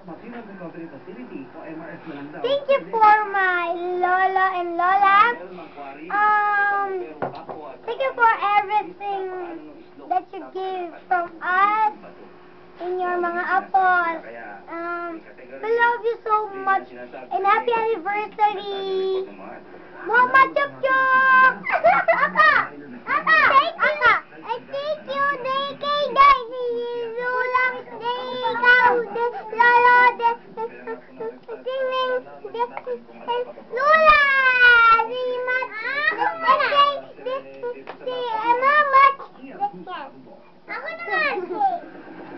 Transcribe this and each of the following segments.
Thank you for my Lola and Lola. Thank you for everything that you give from us in your mga apos. We love you so much and happy anniversary. Mama Chup Chup! Aka! Aka! I thank you, DK, Daisy, Lula, Ikaw, Lolo, Lula! Mama! Ako naman!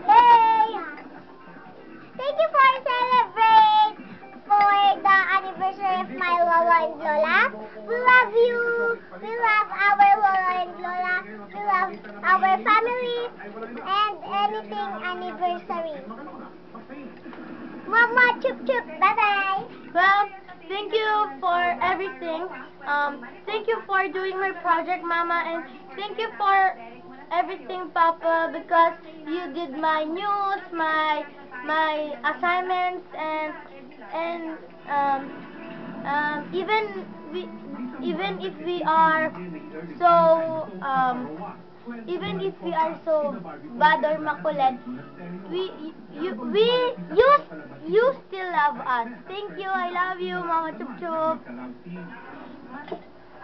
Yay! Thank you for celebrate for the anniversary of my Lola and Lola. We love you. We love our Lola and Lola. We love our family and anything anniversary. Mama Chup Chup. Bye-bye. Well, thank you for everything. Thank you for doing my project, Mama, and thank you for everything, Papa, because you did my news, my assignments, and even if we are so even if we are so bad or makulit, you still love us. Thank you. I love you, Mama Chup Chup.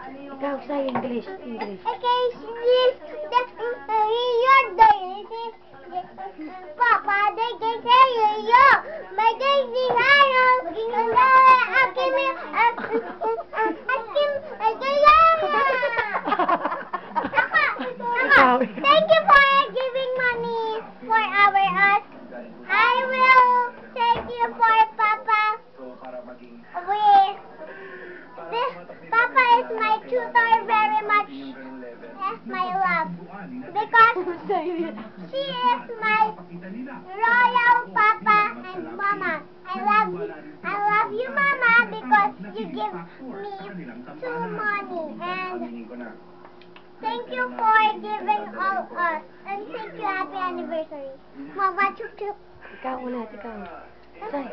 Ikaw sa English. Okay, please. You're the Papa, they can tell you. My Daisy, Thank you for giving money for our us. I will thank you for Papa. Papa is my tutor very much. Yes, my love. Because she is my royal Papa and Mama. I love you, Mama, because you give me too money. And thank you for giving all us. And thank you, happy anniversary. Mama Chup Chup. Ikaw ulit, ikaw. Yan.